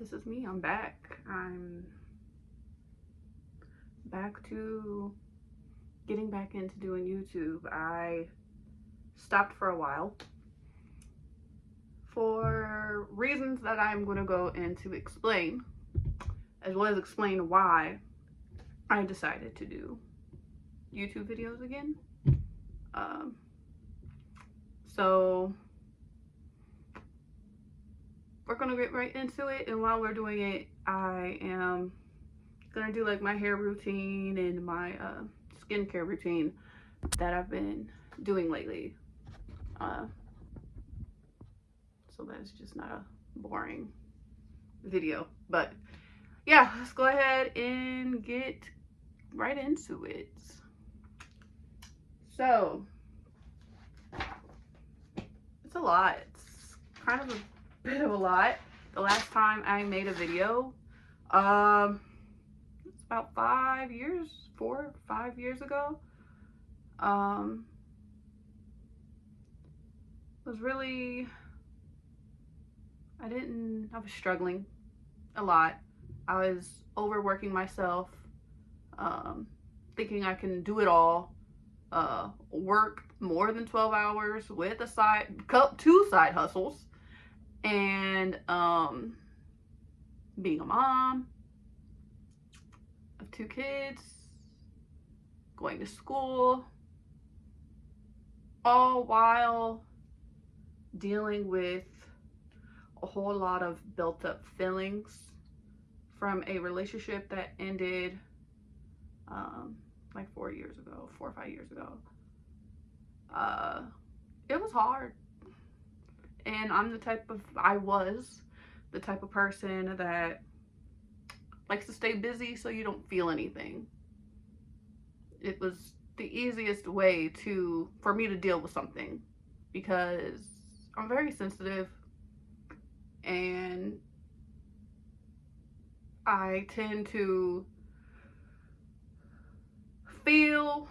this is me. I'm back. I'm back to getting back into doing YouTube. I stopped for a while for reasons that I'm going to go into explain, as well as explain why I decided to do YouTube videos again. So we're gonna get right into it, and while we're doing it, I am gonna do like my hair routine and my skincare routine that I've been doing lately. So that's just not a boring video, but yeah, let's go ahead and get right into it. So it's a lot. It's kind of a bit of a lot. The last time I made a video, it's about 5 years, 4 or 5 years ago. Was really, I was struggling a lot. I was overworking myself, thinking I can do it all, work more than 12 hours with a 2 side hustles, and being a mom of 2 kids, going to school, all while dealing with a whole lot of built up feelings from a relationship that ended like 4 or 5 years ago. It was hard. And I was the type of person that likes to stay busy so you don't feel anything. It was the easiest way for me to deal with something, because I'm very sensitive and I tend to feel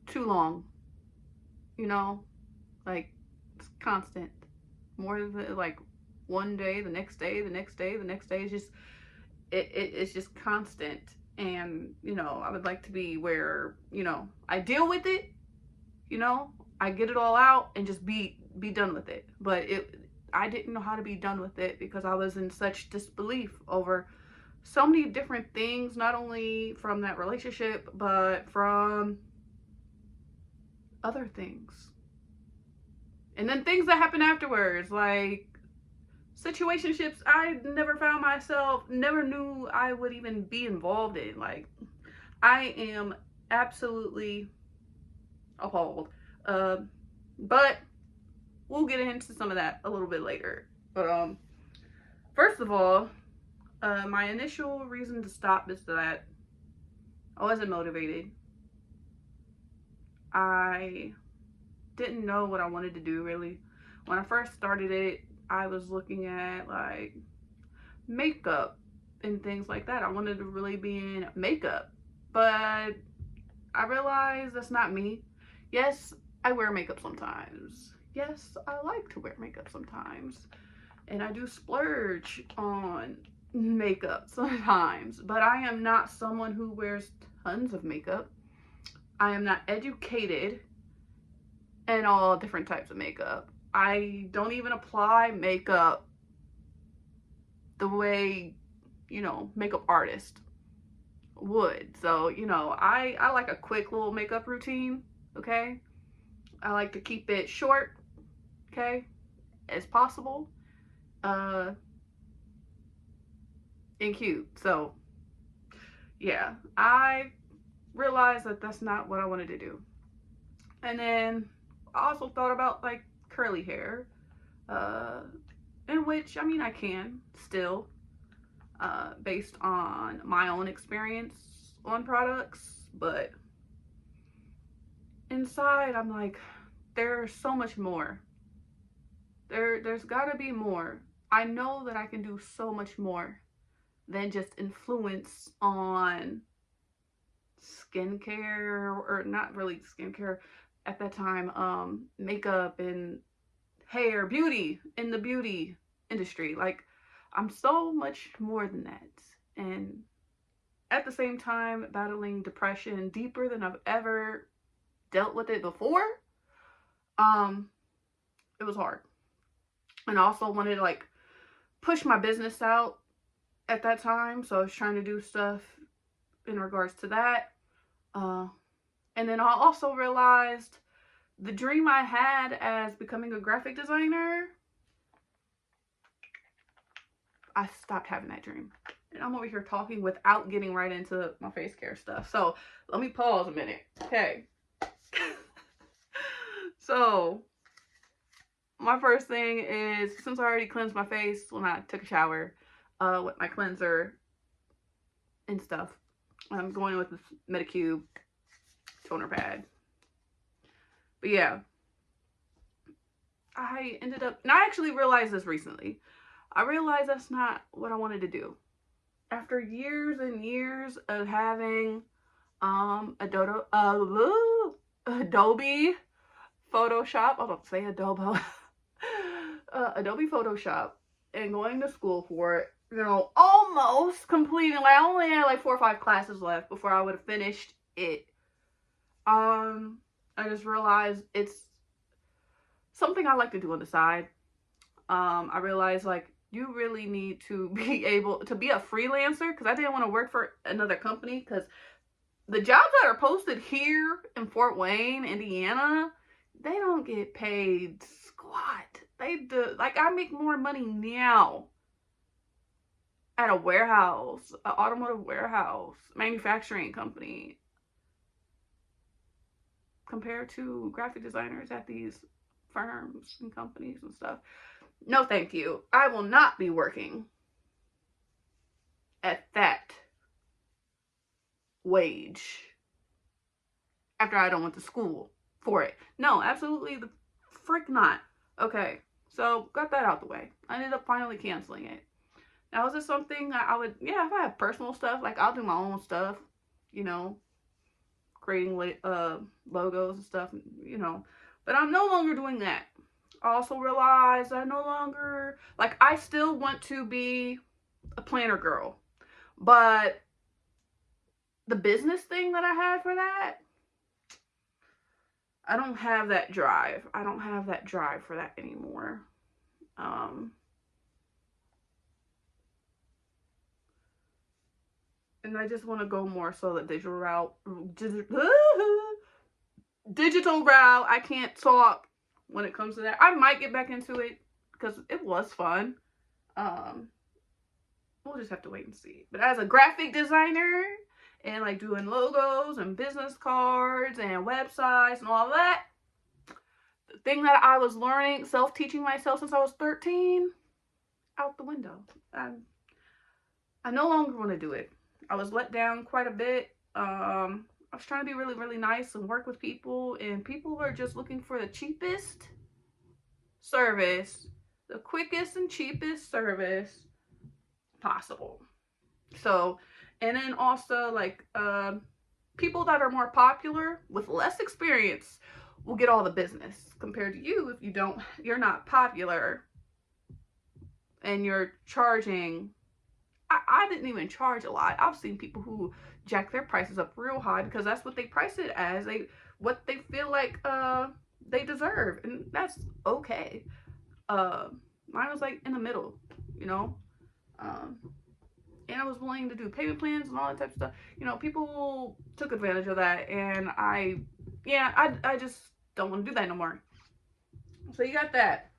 too long, like it's constant, more than like one day, the next day, the next day, the next day. It's just it's just constant. And I would like to be where I deal with it, I get it all out and just be done with it. But I didn't know how to be done with it because I was in such disbelief over so many different things, not only from that relationship but from other things, and then things that happen afterwards, like situationships I never knew I would even be involved in. Like, I am absolutely appalled. But we'll get into some of that a little bit later. But first of all, my initial reason to stop is that I wasn't motivated. I didn't know what I wanted to do, really. When I first started it, I was looking at like makeup and things like that. I wanted to really be in makeup, but I realized that's not me. Yes, I wear makeup sometimes. Yes, I like to wear makeup sometimes, and I do splurge on makeup sometimes, but I am not someone who wears tons of makeup. I am not educated in all different types of makeup. I don't even apply makeup the way, makeup artist would. So, I like a quick little makeup routine, okay? I like to keep it short, okay, as possible, and cute. So, yeah, I realized that that's not what I wanted to do. And then I also thought about like curly hair, in which, I can still, based on my own experience on products, but inside I'm like, there's so much more. There's gotta be more. I know that I can do so much more than just influence on skincare, or not really skincare at that time, makeup and hair, beauty, in the beauty industry. Like, I'm so much more than that. And at the same time, battling depression deeper than I've ever dealt with it before. It was hard. And I also wanted to like push my business out at that time. So I was trying to do stuff in regards to that. And then I also realized the dream I had as becoming a graphic designer, I stopped having that dream. And I'm over here talking without getting right into my face care stuff. So let me pause a minute. Okay. So my first thing is, since I already cleansed my face when I took a shower with my cleanser and stuff, I'm going in with this Medicube toner pad. But yeah, I ended up, and I actually realized this recently. I realized that's not what I wanted to do. After years and years of having Adobe Photoshop, I don't say Adobe, Adobe Photoshop, and going to school for it, you know, almost completing, like I only had like 4 or 5 classes left before I would have finished it. I just realized it's something I like to do on the side. I realized like you really need to be able to be a freelancer, because I didn't want to work for another company, because the jobs that are posted here in Fort Wayne, Indiana, they don't get paid squat. They do. Like, I make more money now at a warehouse, an automotive warehouse, manufacturing company, compared to graphic designers at these firms and companies and stuff. No, thank you. I will not be working at that wage after I don't went to school for it. No, absolutely the frick not. Okay, so got that out the way. I ended up finally canceling it. Now, is this something I would, yeah, if I have personal stuff, like I'll do my own stuff, you know, creating logos and stuff, you know, but I'm no longer doing that. I also realized I no longer, like, I still want to be a planner girl, but the business thing that I had for that, I don't have that drive. I don't have that drive for that anymore. And I just want to go more so the digital route. Digital route. I can't talk when it comes to that. I might get back into it because it was fun. We'll just have to wait and see. But as a graphic designer and like doing logos and business cards and websites and all that, the thing that I was learning, self-teaching myself since I was 13, out the window. I no longer want to do it. I was let down quite a bit. I was trying to be really, really nice and work with people, and people were just looking for the cheapest service, the quickest and cheapest service possible. So, and then also like people that are more popular with less experience will get all the business compared to you if you're not popular and you're charging. I didn't even charge a lot. I've seen people who jack their prices up real high because that's what they price it as, what they feel like they deserve, and that's okay. Mine was like in the middle, you know. And I was willing to do payment plans and all that type of stuff. You know, people took advantage of that, and I just don't want to do that no more. So you got that.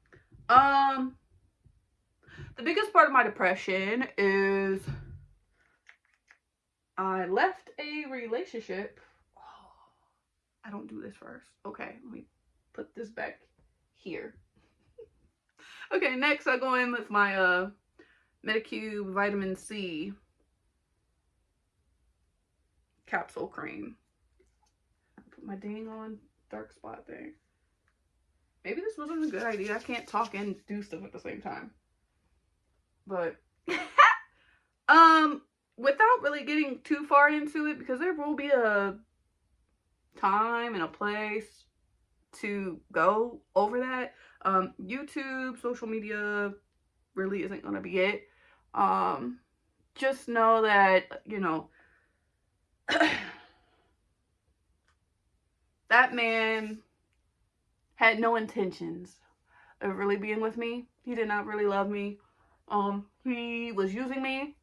The biggest part of my depression is I left a relationship. Oh, I don't do this first. Okay, let me put this back here. Okay, next I go in with my Medicube vitamin C capsule cream. Put my dang on dark spot thing. Maybe this wasn't a good idea. I can't talk and do stuff at the same time. But without really getting too far into it, because there will be a time and a place to go over that. YouTube, social media, really isn't going to be it. Just know that, you know, that man had no intentions of really being with me. He did not really love me. He was using me.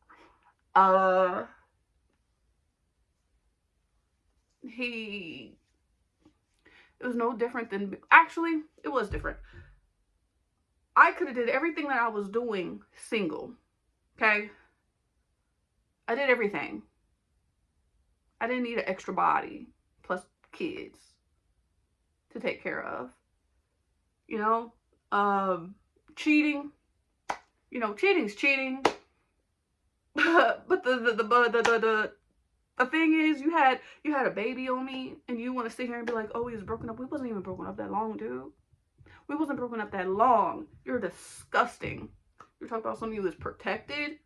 It was no different than, actually, it was different. I could have did everything that I was doing single, okay? I did everything. I didn't need an extra body, plus kids to take care of. You know, cheating, you know, cheating's cheating. But the thing is, you had a baby on me, and you want to sit here and be like, oh, we was broken up. We wasn't even broken up that long, dude. We wasn't broken up that long. You're disgusting. You're talking about somebody who was protected.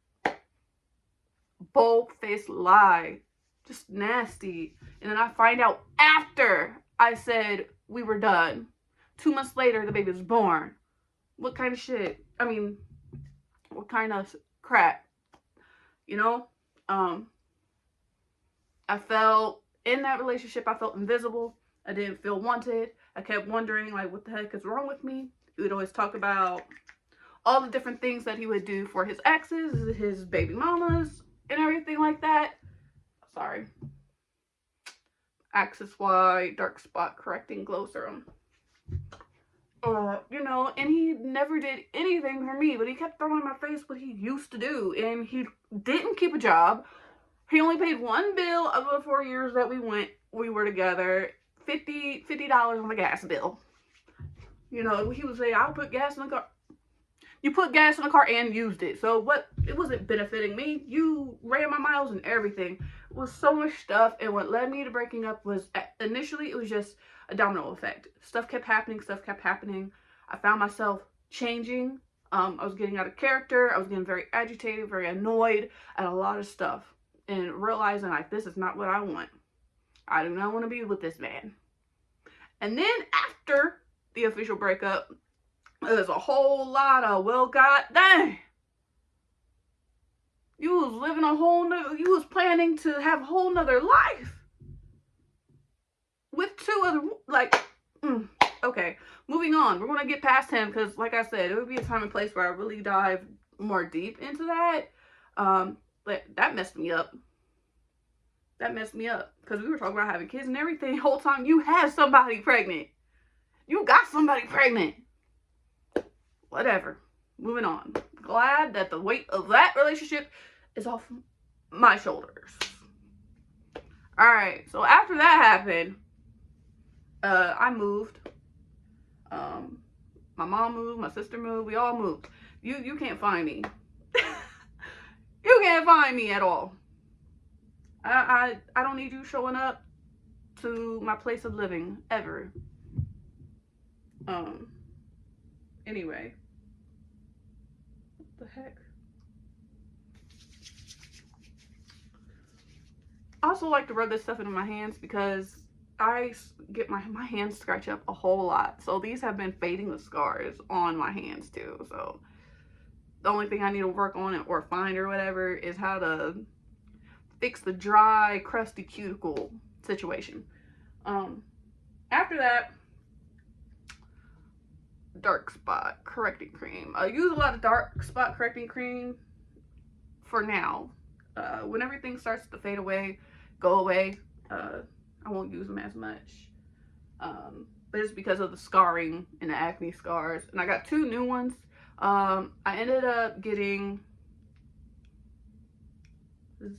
Bold-faced lie. Just nasty. And then I find out after I said we were done. 2 months later, the baby was born. What kind of shit? I mean, what kind of crap? You know? I felt, in that relationship, I felt invisible. I didn't feel wanted. I kept wondering, like, what the heck is wrong with me? He would always talk about all the different things that he would do for his exes, his baby mamas, and everything like that. Sorry. Axis Y, dark spot correcting glow serum. You know, and he never did anything for me, but he kept throwing in my face what he used to do, and he didn't keep a job. He only paid one bill of the 4 years that we were together, $50 on the gas bill. You know, he would say, I'll put gas in the car. You put gas in the car and used it. So what? It wasn't benefiting me. You ran my miles and everything. It was so much stuff. And what led me to breaking up was, initially, it was just a domino effect. Stuff kept happening. Stuff kept happening. I found myself changing. I was getting out of character. I was getting very agitated, very annoyed at a lot of stuff. And realizing, like, this is not what I want. I do not want to be with this man. And then after the official breakup, there's a whole lot of, well, god dang. You was living a whole nother, you was planning to have a whole nother life. With 2 other, like, okay. Moving on. We're going to get past him because, like I said, it would be a time and place where I really dive more deep into that. But that messed me up. That messed me up. Because we were talking about having kids and everything. The whole time you had somebody pregnant. You got somebody pregnant. Whatever. Moving on. Glad that the weight of that relationship is off my shoulders. Alright. So after that happened, I moved. My mom moved. My sister moved. We all moved. You can't find me. You can't find me at all. I don't need you showing up to my place of living ever. Anyway. What the heck? I also like to rub this stuff into my hands because I get my hands scratch up a whole lot. So these have been fading the scars on my hands too. So the only thing I need to work on it or find or whatever is how to fix the dry, crusty cuticle situation. After that, dark spot correcting cream. I use a lot of dark spot correcting cream for now. When everything starts to fade away, go away, I won't use them as much. But it's because of the scarring and the acne scars. And I got 2 new ones. I ended up getting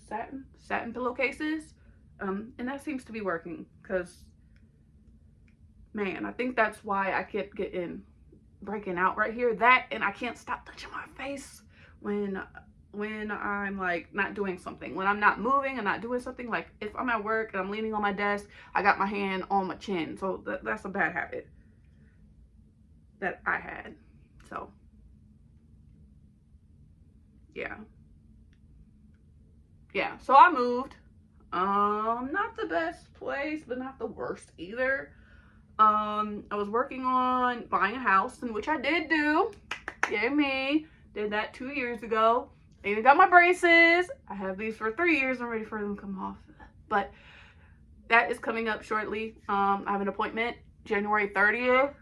satin pillowcases. And that seems to be working because, man, I think that's why I kept breaking out right here. That, and I can't stop touching my face when I'm like not doing something. When I'm not moving and not doing something, like if I'm at work and I'm leaning on my desk, I got my hand on my chin. So that's a bad habit that I had. So yeah, so I moved. Not the best place, but not the worst either. I was working on buying a house, in which I did do. Yay me. Did that 2 years ago. I even got my braces. I have these for 3 years. I'm ready for them to come off. But that is coming up shortly. I have an appointment January 30th,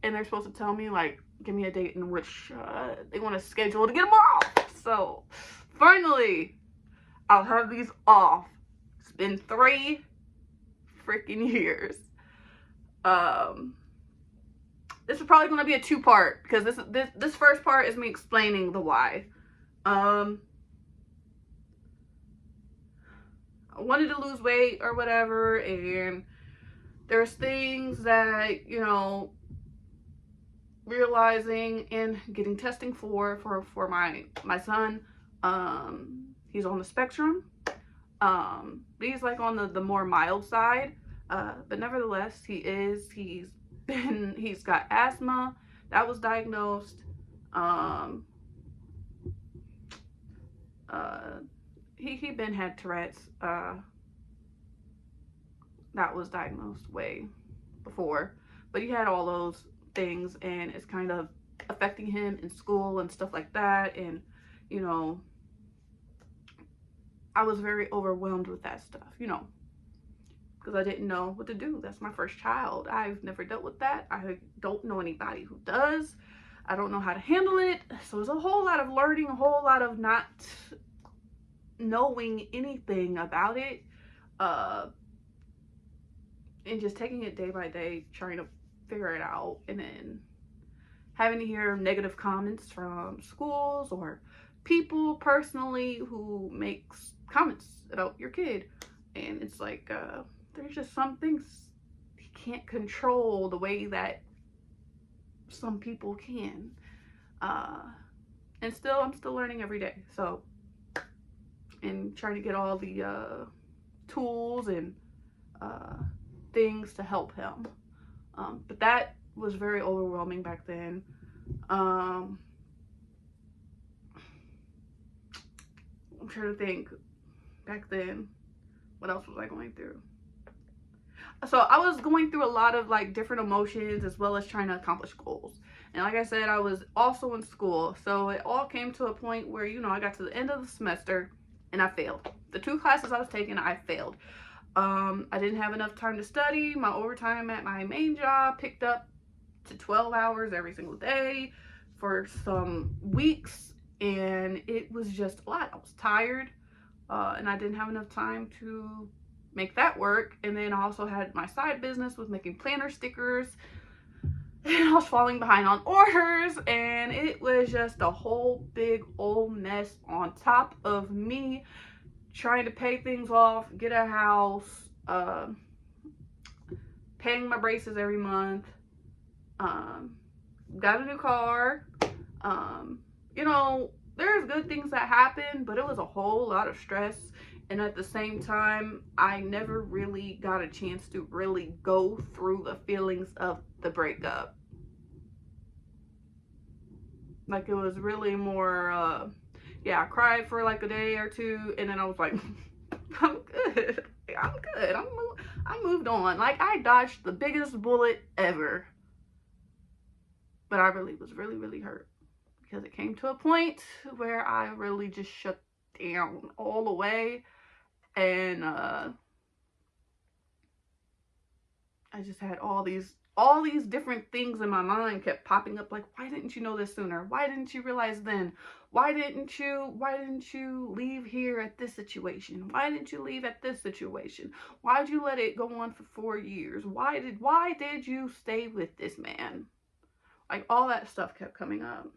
and they're supposed to tell me, like, give me a date in which they want to schedule to get them off. So finally, I'll have these off. It's been 3 freaking years. This is probably going to be a 2-part, because this first part is me explaining the why. I wanted to lose weight or whatever, and there's things that, you know, realizing and getting testing for my son. He's on the spectrum. He's like on the more mild side, but nevertheless, he's got asthma that was diagnosed. He been had Tourette's, that was diagnosed way before, but he had all those things, and it's kind of affecting him in school and stuff like that. And, you know, I was very overwhelmed with that stuff, you know, because I didn't know what to do. That's my first child. I've never dealt with that. I don't know anybody who does. I don't know how to handle it. So it's a whole lot of learning, a whole lot of not knowing anything about it, and just taking it day by day, trying to figure it out, and then having to hear negative comments from schools or people personally who makes comments about your kid. And it's like, there's just some things you can't control the way that some people can. And I'm still learning every day. So, and trying to get all the tools and things to help him. But that was very overwhelming back then. I'm trying to think back then, what else was I going through? So I was going through a lot of like different emotions, as well as trying to accomplish goals. And like I said, I was also in school. So it all came to a point where, you know, I got to the end of the semester and I failed. The 2 classes I was taking, I failed. I didn't have enough time to study. My overtime at my main job picked up to 12 hours every single day for some weeks, and it was just a lot. I was tired, and I didn't have enough time to make that work. And then I also had my side business with making planner stickers, and I was falling behind on orders, and it was just a whole big old mess on top of me trying to pay things off, get a house, paying my braces every month, got a new car. You know, there's good things that happen, but it was a whole lot of stress. And at the same time, I never really got a chance to really go through the feelings of the breakup. Like, it was really more, yeah, I cried for like a day or 2, and then I was like, I'm good. I'm good. I moved on. Like, I dodged the biggest bullet ever. But I really was really hurt, because it came to a point where I really just shut down all the way. And I just had all these different things in my mind kept popping up, like, why didn't you know this sooner? Why didn't you realize then? Why didn't you leave here at this situation? Why didn't you leave at this situation? Why did you let it go on for 4 years? Why did you stay with this man? Like, all that stuff kept coming up.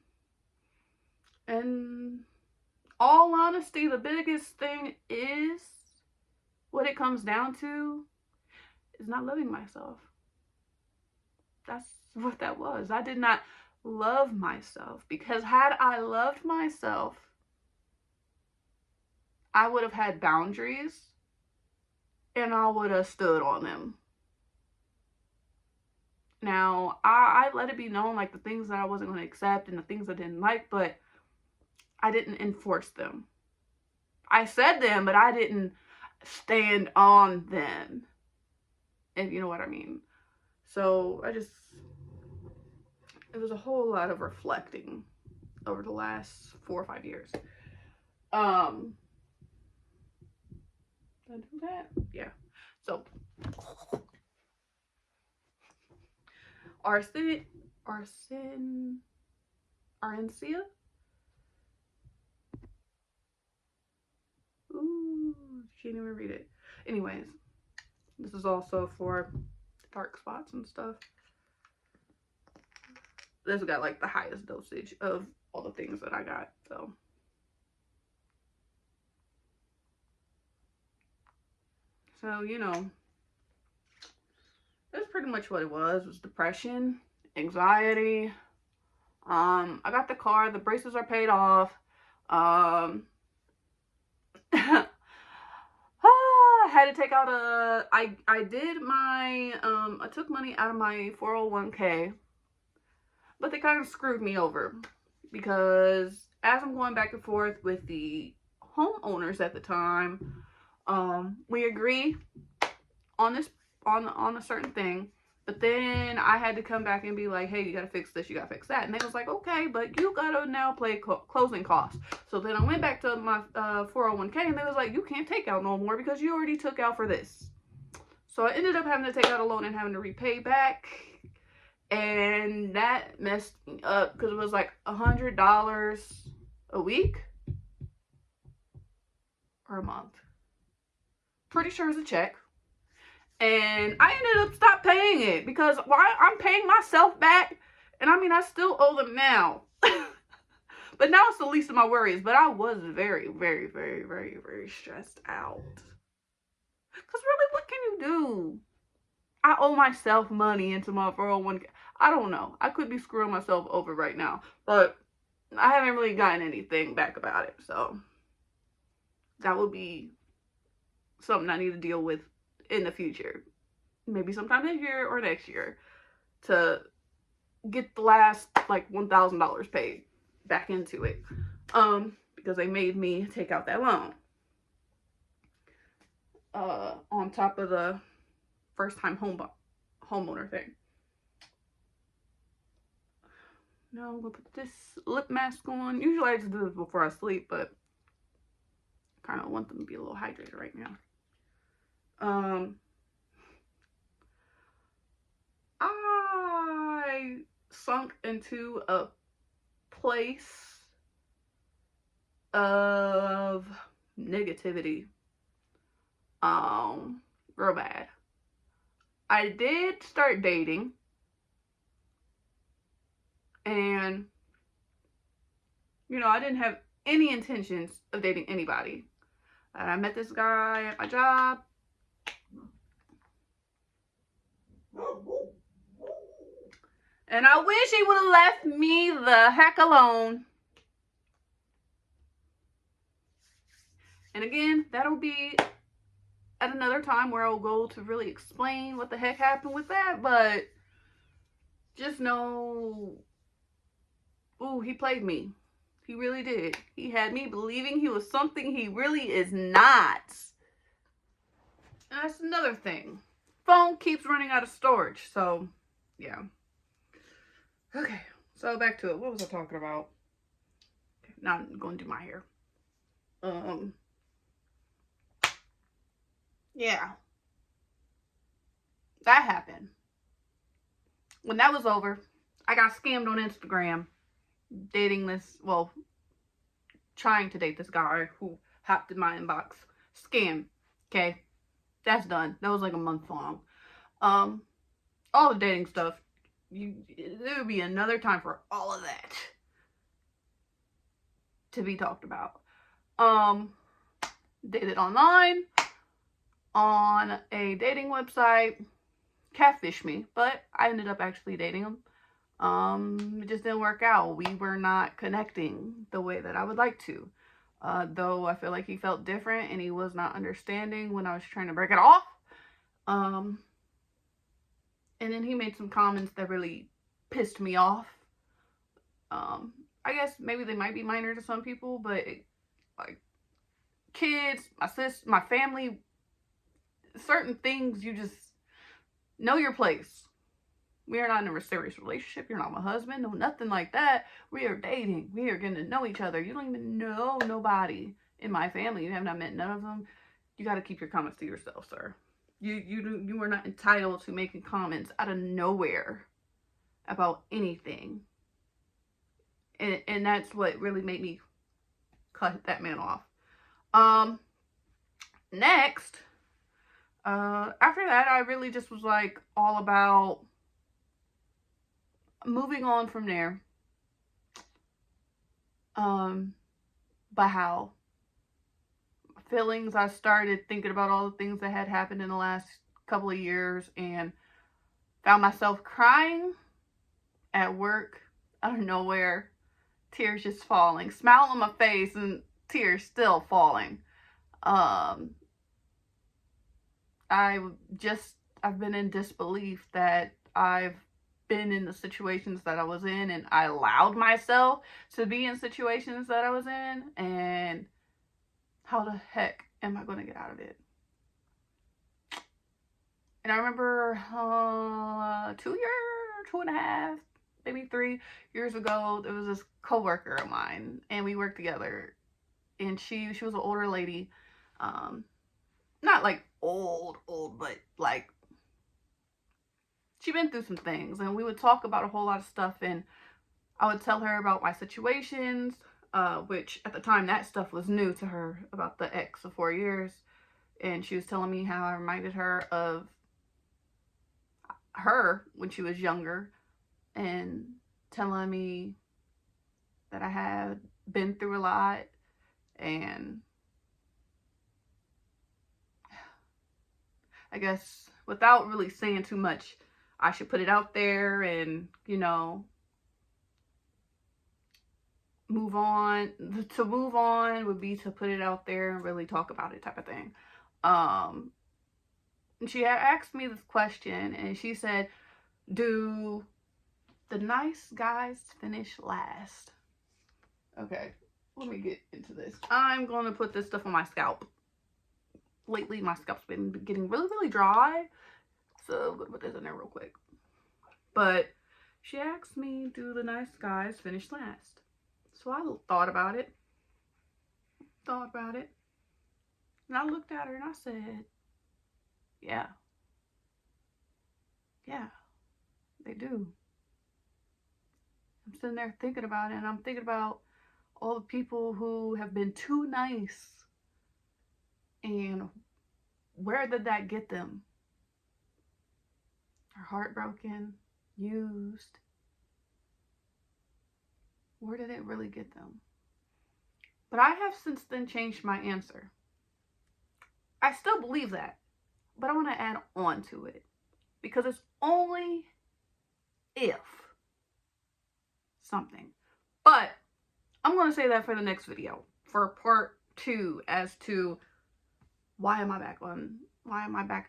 And all honesty, the biggest thing is, what it comes down to is not loving myself. That's what that was. I did not love myself, because had I loved myself, I would have had boundaries, and I would have stood on them. Now, I let it be known, like, the things that I wasn't going to accept and the things I didn't like, but I didn't enforce them. I said them, but I didn't stand on them, if you know what I mean. So it was a whole lot of reflecting over the last 4 or 5 years. Did I do that? Yeah. So, Arencia? Ooh, can't even read it. Anyways, this is also for dark spots and stuff. This got like the highest dosage of all the things that I got, so. So, you know, that's pretty much what it was. It was depression, anxiety. I got the car, the braces are paid off. I had to take out I took money out of my 401k, but they kind of screwed me over because as I'm going back and forth with the homeowners at the time, we agree on this, on a certain thing, but then I had to come back and be like, hey, you gotta fix this, you gotta fix that, and they was like, okay, but you gotta now pay closing costs. So then I went back to my 401k, and they was like, you can't take out no more because you already took out for this. So I ended up having to take out a loan and having to repay back, and that messed me up because it was like $100 a week or a month. Pretty sure it's a check. And I ended up stop paying it because why? I'm paying myself back. And I mean, I still owe them now. But now it's the least of my worries. But I was very, very, very, very, very stressed out. Because really, what can you do? I owe myself money into my 401k. I don't know. I could be screwing myself over right now. But I haven't really gotten anything back about it. So that would be something I need to deal with in the future, maybe sometime this year or next year, to get the last like $1,000 paid back into it, because they made me take out that loan, on top of the first time homeowner thing. Now I'm gonna put this lip mask on. Usually I just do this before I sleep, but I kind of want them to be a little hydrated right now. I sunk into a place of negativity, real bad. I did start dating, and, you know, I didn't have any intentions of dating anybody. And I met this guy at my job. And I wish he would have left me the heck alone. And again, that'll be at another time where I'll go to really explain what the heck happened with that. But just know, ooh, he played me. He really did. He had me believing he was something he really is not. And that's another thing. Phone keeps running out of storage. So, yeah. Okay, so back to it. What was I talking about? Okay, now I'm going to do my hair. Yeah. That happened. When that was over, I got scammed on Instagram. Dating this, well, trying to date this guy who hopped in my inbox. Scam. Okay? That's done. That was like a month long. All the dating stuff. There would be another time for all of that to be talked about. Dated online, on a dating website, catfished me, but I ended up actually dating him. It just didn't work out. We were not connecting the way that I would like to. Though I feel like he felt different and he was not understanding when I was trying to break it off. And then he made some comments that really pissed me off. I guess maybe they might be minor to some people, but like kids, my sis, my family, certain things, you just know your place. We are not in a serious relationship. You're not my husband. No, nothing like that. We are dating. We are getting to know each other. You don't even know nobody in my family. You have not met none of them. You got to keep your comments to yourself, sir. You are not entitled to making comments out of nowhere about anything. And that's what really made me cut that man off. Next, after that, I really just was like all about moving on from there. By how feelings, I started thinking about all the things that had happened in the last couple of years and found myself crying at work out of nowhere, tears just falling, smile on my face and tears still falling. I've been in disbelief that I've been in the situations that I was in, and I allowed myself to be in situations that I was in, and how the heck am I going to get out of it? And I remember 2.5, maybe 3 years ago, there was this coworker of mine, and we worked together, and she was an older lady, not like old, but like she'd been through some things, and we would talk about a whole lot of stuff, and I would tell her about my situations, which at the time that stuff was new to her, about the ex of 4 years, and she was telling me how I reminded her of her when she was younger, and telling me that I had been through a lot, and I guess without really saying too much, I should put it out there and, you know, move on. To move on would be to put it out there and really talk about it, type of thing. And she had asked me this question, and she said, do the nice guys finish last? Okay, let me get into this. I'm going to put this stuff on my scalp. Lately, my scalp's been getting really, really dry. So I'm going to put this in there real quick. But she asked me, do the nice guys finish last? So I thought about it. And I looked at her and I said, yeah. Yeah, they do. I'm sitting there thinking about it, and I'm thinking about all the people who have been too nice, and where did that get them? They're heartbroken, used. Where did it really get them? But I have since then changed my answer. I still believe that, but I want to add on to it, because it's only if something. But I'm going to say that for the next video, for part 2, as to why am I back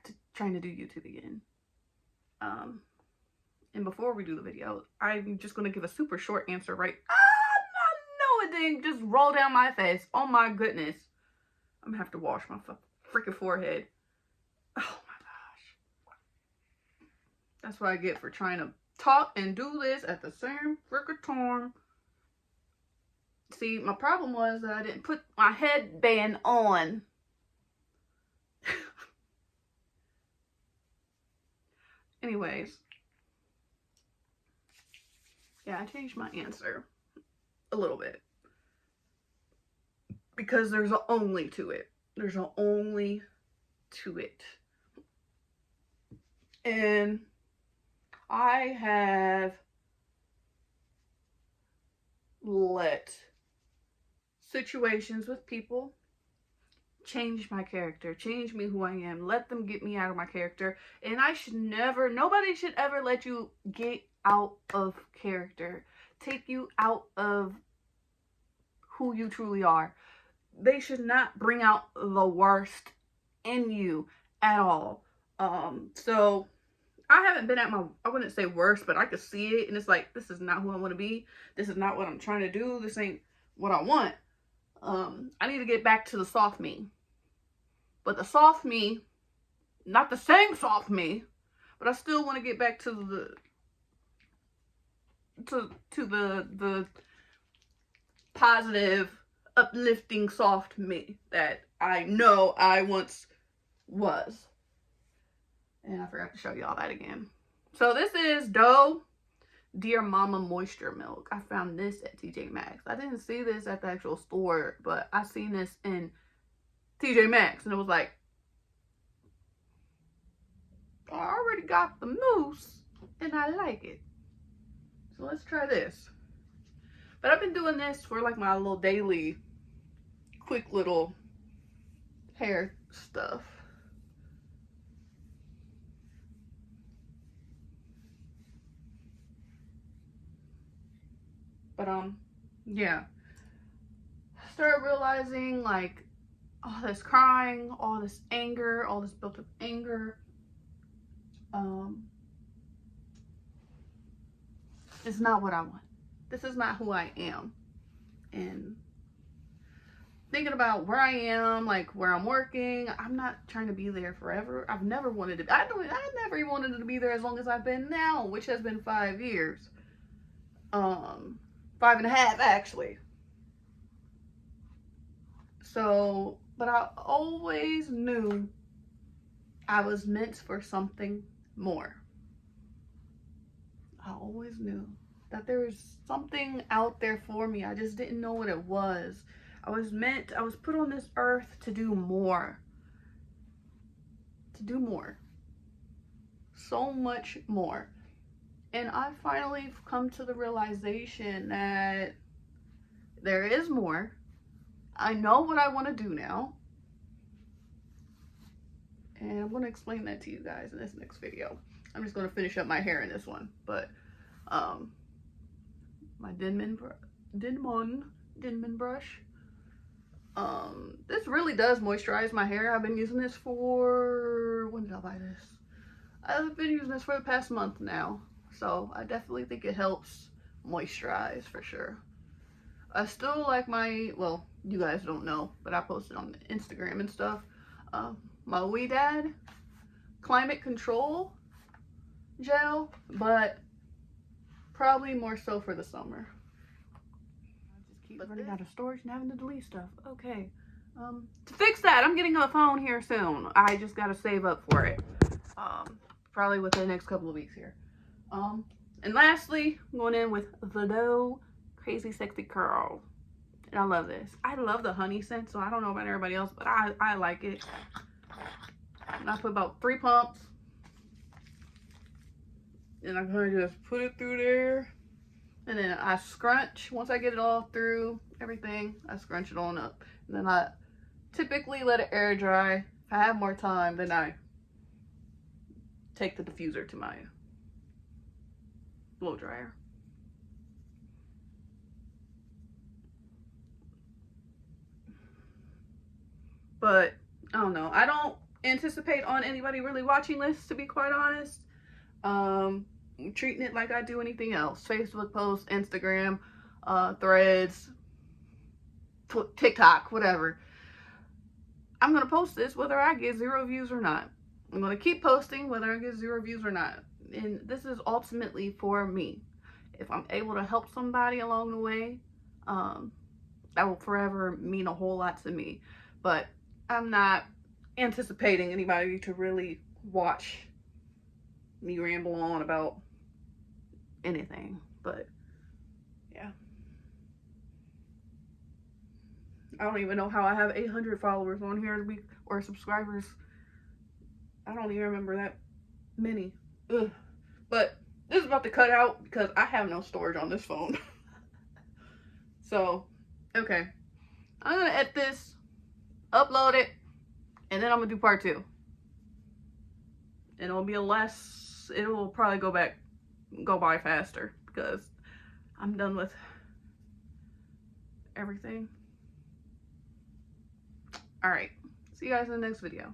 to trying to do YouTube again. And before we do the video, I'm just going to give a super short answer, right? No, it didn't just roll down my face. Oh my goodness. I'm going to have to wash my freaking forehead. Oh my gosh. That's what I get for trying to talk and do this at the same freaking time. See, my problem was that I didn't put my headband on. Anyways. Yeah, I changed my answer a little bit. Because there's an only to it. There's an only to it. And I have let situations with people change my character, change me who I am, let them get me out of my character. And nobody should ever let you get out of character, take you out of who you truly are. They should not bring out the worst in you at all. So I haven't been at I wouldn't say worst, but I could see it, and it's like, this is not who I want to be. This is not what I'm trying to do. This ain't what I want. I need to get back to the soft me. But the soft me, not the same soft me, but I still want to get back to to the positive, uplifting, soft me that I know I once was. And I forgot to show y'all that again. So this is Doe Dear Mama Moisture Milk. I found this at TJ Maxx. I didn't see this at the actual store, but I seen this in TJ Maxx, and it was like, I already got the mousse, and I like it. So let's try this. But I've been doing this for like my little daily, quick little hair stuff. But yeah. Started realizing like all this crying, all this anger, all this built up anger, it's not what I want. This is not who I am. And thinking about where I am, like where I'm working, I'm not trying to be there forever. I've never wanted to. I never even wanted to be there as long as I've been now, which has been 5 years. 5.5 actually. So, but I always knew I was meant for something more. I always knew that there was something out there for me. I just didn't know what it was. I was put on this earth to do more. To do more. So much more. And I finally come to the realization that there is more. I know what I want to do now. And I'm going to explain that to you guys in this next video. I'm just going to finish up my hair in this one. But, my Denman brush. This really does moisturize my hair. I've been using this for, when did I buy this? I've been using this for the past month now. So I definitely think it helps moisturize for sure. I still like my, well, you guys don't know, but I posted on Instagram and stuff. My Wee Dad Climate Control gel, but probably more so for the summer. I just keep running out of storage and having to delete stuff. Okay. To fix that, I'm getting a phone here soon. I just gotta save up for it. Probably within the next couple of weeks here. And lastly, I'm going in with the Doe Crazy Sexy Curl. And I love this. I love the honey scent, so I don't know about everybody else, but I like it. And I put about 3 pumps. And I'm going to just put it through there. And then I scrunch. Once I get it all through everything, I scrunch it on up. And then I typically let it air dry. If I have more time, then I take the diffuser to my blow dryer. But I don't know. I don't anticipate on anybody really watching this, to be quite honest. I'm treating it like I do anything else. Facebook posts, Instagram, threads, TikTok, whatever. I'm going to post this whether I get 0 views or not. I'm going to keep posting whether I get 0 views or not. And this is ultimately for me. If I'm able to help somebody along the way, that will forever mean a whole lot to me. But I'm not anticipating anybody to really watch me ramble on about anything. But yeah, I don't even know how I have 800 followers on here or subscribers. I don't even remember that many. Ugh. But this is about to cut out because I have no storage on this phone. So, okay, I'm gonna edit this, upload it, and then I'm gonna do part 2. And it'll be it will probably go by faster because I'm done with everything. All right, see you guys in the next video.